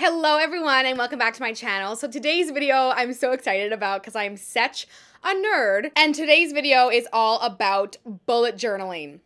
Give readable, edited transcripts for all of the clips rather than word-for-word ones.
Hello everyone and welcome back to my channel. So today's video I'm so excited about because I'm such a nerd, and today's video is all about bullet journaling.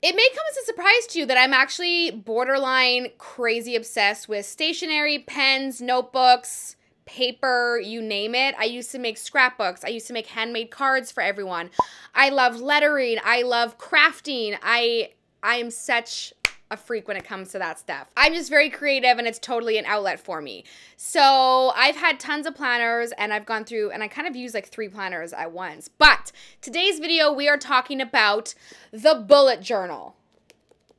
It may come as a surprise to you that I'm actually borderline crazy obsessed with stationery, pens, notebooks, paper, you name it. I used to make scrapbooks. I used to make handmade cards for everyone. I love lettering. I love crafting. I am such a freak when it comes to that stuff. I'm just very creative and it's totally an outlet for me. So I've had tons of planners and I've gone through and I kind of use like 3 planners at once. But today's video we are talking about the bullet journal.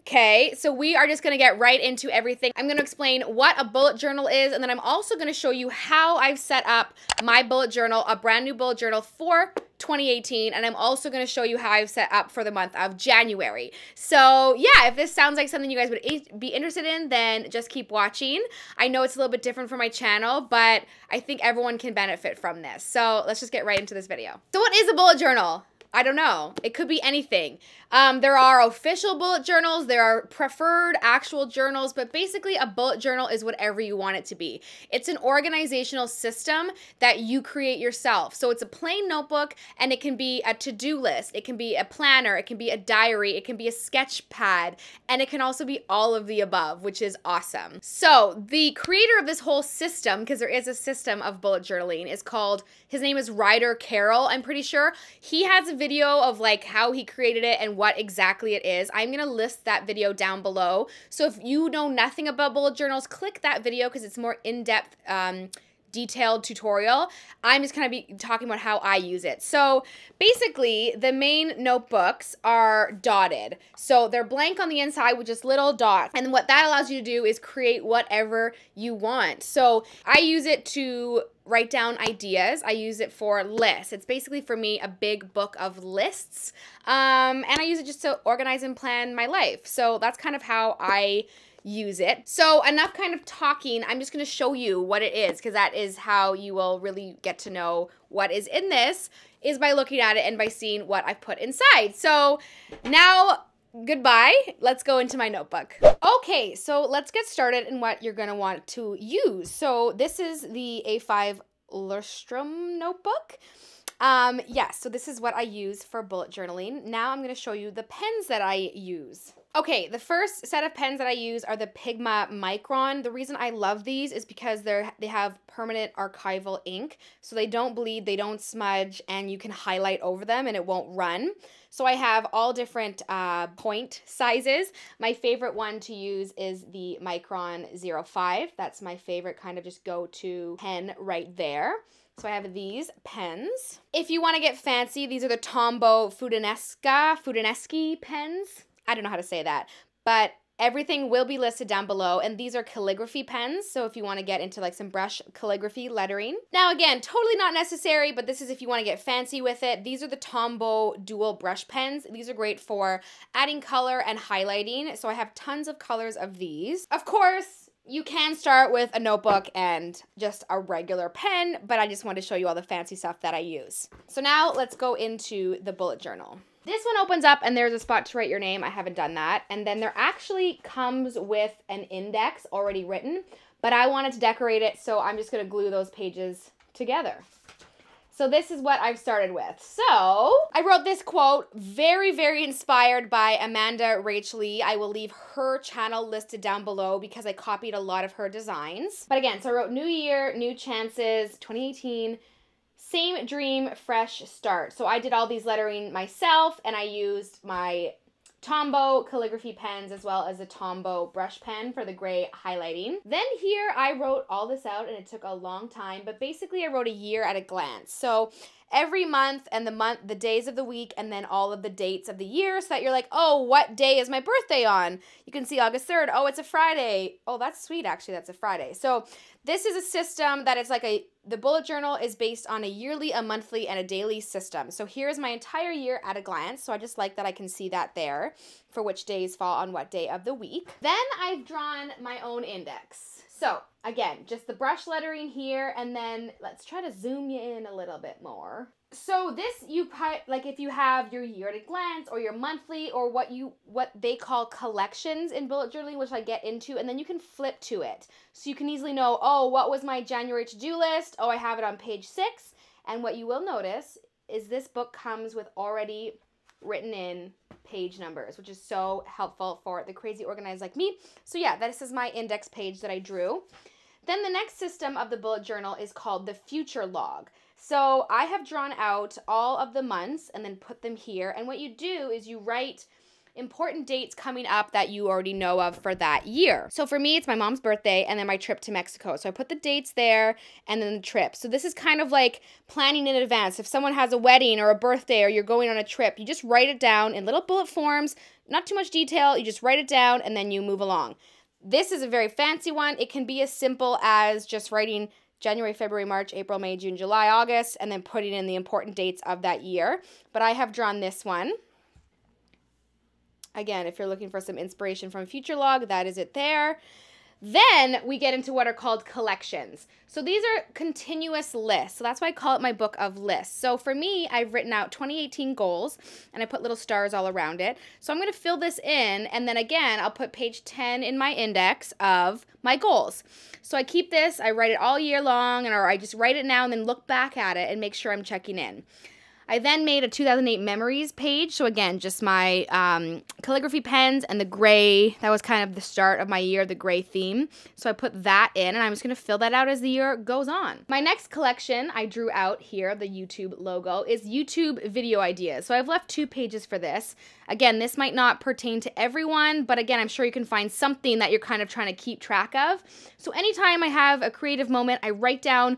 Okay, so we are just gonna get right into everything. I'm gonna explain what a bullet journal is, and then I'm also gonna show you how I've set up my bullet journal, a brand new bullet journal for 2018, and I'm also gonna show you how I've set up for the month of January. So yeah, if this sounds like something you guys would be interested in, then just keep watching. I know it's a little bit different for my channel, but I think everyone can benefit from this. So let's just get right into this video. So what is a bullet journal? I don't know. It could be anything. There are official bullet journals. There are preferred actual journals, but basically a bullet journal is whatever you want it to be. It's an organizational system that you create yourself. So it's a plain notebook, and it can be a to-do list. It can be a planner. It can be a diary. It can be a sketch pad, and it can also be all of the above, which is awesome. So the creator of this whole system, because there is a system of bullet journaling, is called, his name is Ryder Carroll, I'm pretty sure. He has a video of like how he created it and what exactly it is. I'm gonna list that video down below. So if you know nothing about bullet journals, click that video because it's more in-depth, detailed tutorial. I'm just kind of be talking about how I use it. So basically the main notebooks are dotted. So they're blank on the inside with just little dots. And what that allows you to do is create whatever you want. So I use it to write down ideas. I use it for lists. It's basically for me a big book of lists. And I use it just to organize and plan my life. So that's kind of how I use it. So enough kind of talking. I'm just going to show you what it is, because that is how you will really get to know what is in this, is by looking at it and by seeing what I put inside. So now, goodbye. Let's go into my notebook. Okay, so let's get started in what you're going to want to use. So this is the A5 Lustrum notebook. Yes, so this is what I use for bullet journaling. Now I'm going to show you the pens that I use. Okay, the first set of pens that I use are the Pigma Micron. The reason I love these is because they have permanent archival ink, so they don't bleed, they don't smudge, and you can highlight over them and it won't run. So I have all different point sizes. My favorite one to use is the Micron 05. That's my favorite kind of just go-to pen right there. So I have these pens. If you want to get fancy, these are the Tombow Fudineschi pens. I don't know how to say that, but everything will be listed down below, and these are calligraphy pens, so if you want to get into like some brush calligraphy lettering. Now again, totally not necessary, but this is if you want to get fancy with it. These are the Tombow dual brush pens. These are great for adding color and highlighting, so I have tons of colors of these. Of course, you can start with a notebook and just a regular pen, but I just wanted to show you all the fancy stuff that I use. So now let's go into the bullet journal. This one opens up and there's a spot to write your name. I haven't done that. And then there actually comes with an index already written, but I wanted to decorate it, so I'm just going to glue those pages together. So this is what I've started with. So I wrote this quote, very, very inspired by Amanda Rach Lee. I will leave her channel listed down below because I copied a lot of her designs. But again, so I wrote New Year, New Chances, 2018, same dream, fresh start. So I did all these lettering myself, and I used my Tombow calligraphy pens as well as a Tombow brush pen for the gray highlighting. Then here I wrote all this out, and it took a long time, but basically I wrote a year at a glance. So every month and the days of the week, and then all of the dates of the year, so that you're like, oh, what day is my birthday on? You can see August 3rd. Oh, it's a Friday. Oh, that's sweet, actually, that's a Friday. So this is a system that it's like the bullet journal is based on a yearly, a monthly, and a daily system. So here's my entire year at a glance. So I just like that I can see that there for which days fall on what day of the week. Then I've drawn my own index. So again, just the brush lettering here, and then let's try to zoom you in a little bit more. So this you put, like if you have your year at a glance or your monthly or what they call collections in bullet journaling, which I get into, and then you can flip to it. So you can easily know, oh, what was my January to-do list? Oh, I have it on page 6. And what you will notice is this book comes with already written in page numbers, which is so helpful for the crazy organized like me. So yeah, this is my index page that I drew. Then the next system of the bullet journal is called the future log. So I have drawn out all of the months and then put them here. And what you do is you write important dates coming up that you already know of for that year. So for me, it's my mom's birthday and then my trip to Mexico. So I put the dates there and then the trip. So this is kind of like planning in advance. If someone has a wedding or a birthday or you're going on a trip, you just write it down in little bullet forms, not too much detail. You just write it down and then you move along. This is a very fancy one. It can be as simple as just writing January, February, March, April, May, June, July, August, and then putting in the important dates of that year. But I have drawn this one. Again, if you're looking for some inspiration from Future Log, that is it there. Then we get into what are called collections. So these are continuous lists. So that's why I call it my book of lists. So for me, I've written out 2018 goals and I put little stars all around it. So I'm going to fill this in and then again, I'll put page 10 in my index of my goals. So I keep this, I write it all year long, or I just write it now and then look back at it and make sure I'm checking in. I then made a 2008 memories page. So again, just my calligraphy pens and the gray. That was kind of the start of my year, the gray theme. So I put that in and I'm just going to fill that out as the year goes on. My next collection I drew out here, the YouTube logo, is YouTube video ideas. So I've left 2 pages for this. Again, this might not pertain to everyone, but again, I'm sure you can find something that you're kind of trying to keep track of. So anytime I have a creative moment, I write down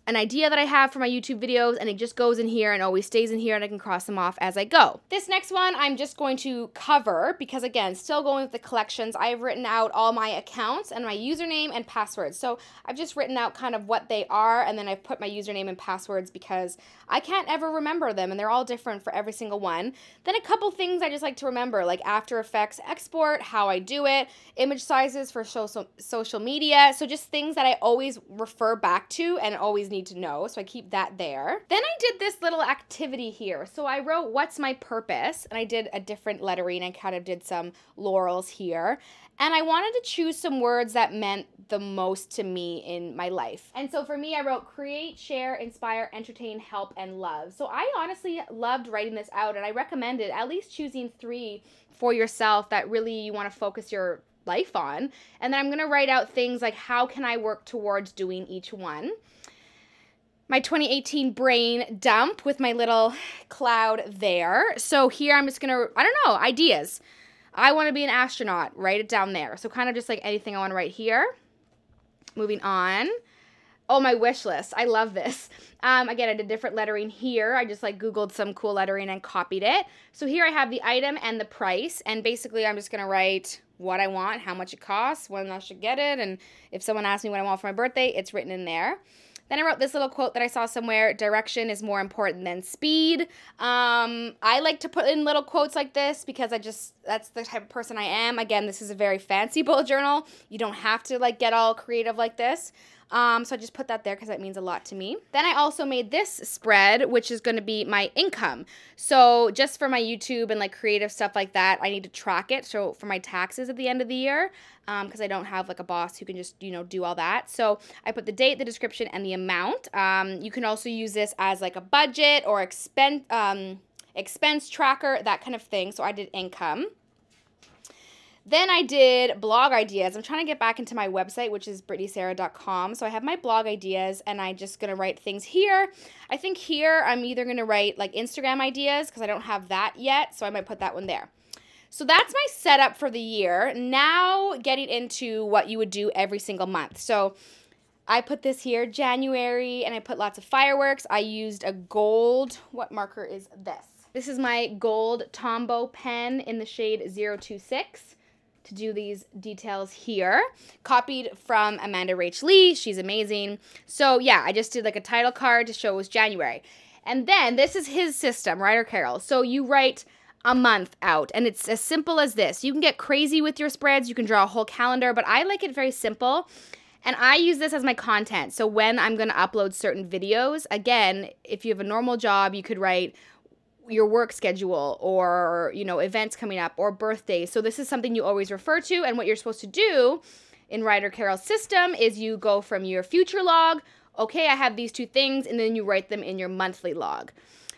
an idea that I have for my YouTube videos and it just goes in here and always stays in here and I can cross them off as I go. This next one I'm just going to cover because again, still going with the collections, I have written out all my accounts and my username and passwords. So I've just written out kind of what they are and then I've put my username and passwords because I can't ever remember them and they're all different for every single one. Then a couple things I just like to remember, like After Effects export, how I do it, image sizes for social media. So just things that I always refer back to and always need to know, so I keep that there. Then I did this little activity here. So I wrote, what's my purpose? And I did a different lettering and kind of did some laurels here. And I wanted to choose some words that meant the most to me in my life. And so for me, I wrote create, share, inspire, entertain, help, and love. So I honestly loved writing this out and I recommended at least choosing 3 for yourself that really you want to focus your life on. And then I'm going to write out things like how can I work towards doing each one. My 2018 brain dump with my little cloud there. So here I'm just gonna, I don't know, ideas. I want to be an astronaut, write it down there. So kind of just like anything I want to write here. Moving on. Oh, my wish list. I love this. Again, I did different lettering here. I just like Googled some cool lettering and copied it. So here I have the item and the price. And basically I'm just going to write what I want, how much it costs, when I should get it. And if someone asks me what I want for my birthday, it's written in there. Then I wrote this little quote that I saw somewhere, direction is more important than speed. I like to put in little quotes like this because that's the type of person I am. Again, this is a very fancy bullet journal. You don't have to like get all creative like this. So I just put that there because that means a lot to me. Then I also made this spread, which is going to be my income. So just for my YouTube and like creative stuff like that, I need to track it. So for my taxes at the end of the year, because I don't have like a boss who can just, you know, do all that. So I put the date, the description, and the amount. You can also use this as like a budget or expense tracker, that kind of thing. So I did income. Then I did blog ideas. I'm trying to get back into my website, which is brittnysarah.com. So I have my blog ideas, and I'm just going to write things here. I think here I'm either going to write like Instagram ideas because I don't have that yet, so I might put that one there. So that's my setup for the year. Now getting into what you would do every single month. So I put this here, January, and I put lots of fireworks. I used a gold, what marker is this? This is my gold Tombow pen in the shade 026. To do these details here. Copied from Amanda Rach Lee. She's amazing. So yeah, I just did like a title card to show it was January. And then this is his system, Ryder Carroll. So you write a month out and it's as simple as this. You can get crazy with your spreads. You can draw a whole calendar, but I like it very simple. And I use this as my content. So when I'm going to upload certain videos, again, if you have a normal job, you could write your work schedule or, you know, events coming up or birthdays. So this is something you always refer to. And what you're supposed to do in Ryder Carroll's system is you go from your future log, okay, I have these 2 things, and then you write them in your monthly log.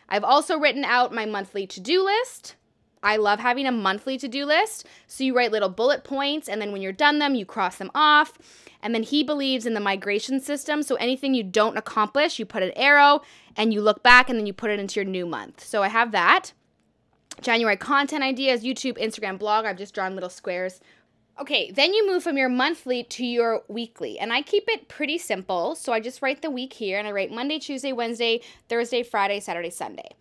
I've also written out my monthly to-do list. I love having a monthly to-do list. So you write little bullet points, and then when you're done them, you cross them off. And then he believes in the migration system. So anything you don't accomplish, you put an arrow and you look back and then you put it into your new month. So I have that. January content ideas, YouTube, Instagram, blog. I've just drawn little squares. Okay, then you move from your monthly to your weekly. And I keep it pretty simple. So I just write the week here and I write Monday, Tuesday, Wednesday, Thursday, Friday, Saturday, Sunday.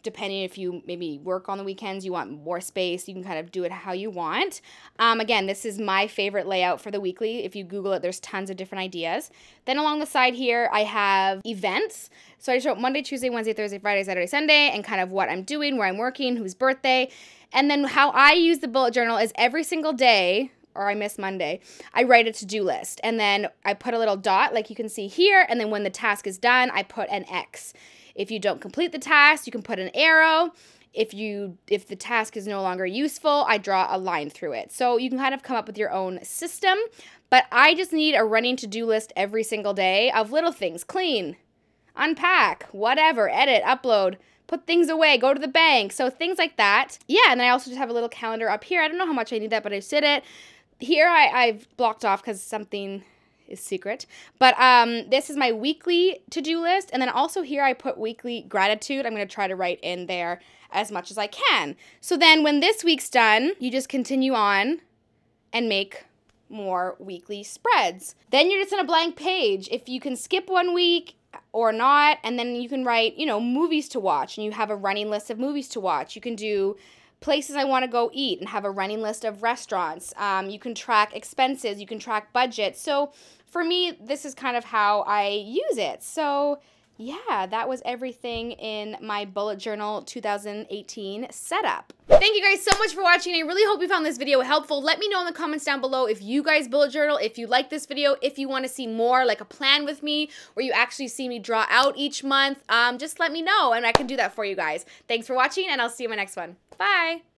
Depending if you maybe work on the weekends, you want more space, you can kind of do it how you want. Again, this is my favorite layout for the weekly. If you Google it, there's tons of different ideas. Then along the side here, I have events. So I just wrote Monday, Tuesday, Wednesday, Thursday, Friday, Saturday, Sunday, and kind of what I'm doing, where I'm working, whose birthday. And then how I use the bullet journal is every single day, or I miss Monday, I write a to-do list. And then I put a little dot like you can see here. And then when the task is done, I put an X. If you don't complete the task, you can put an arrow. If the task is no longer useful, I draw a line through it. So you can kind of come up with your own system. But I just need a running to-do list every single day of little things. Clean, unpack, whatever, edit, upload, put things away, go to the bank. So things like that. Yeah, and I also just have a little calendar up here. I don't know how much I need that, but I did it. Here I've blocked off because something is secret. But this is my weekly to-do list. And then also here I put weekly gratitude. I'm going to try to write in there as much as I can. So then when this week's done, you just continue on and make more weekly spreads. Then you're just on a blank page. If you can skip one week or not, and then you can write, you know, movies to watch, and you have a running list of movies to watch. You can do places I want to go eat and have a running list of restaurants. You can track expenses. You can track budget. So for me, this is kind of how I use it. So yeah, that was everything in my bullet journal 2018 setup. Thank you guys so much for watching. I really hope you found this video helpful. Let me know in the comments down below if you guys bullet journal, if you like this video, if you want to see more like a plan with me, where you actually see me draw out each month. Just let me know and I can do that for you guys. Thanks for watching and I'll see you in my next one. Bye.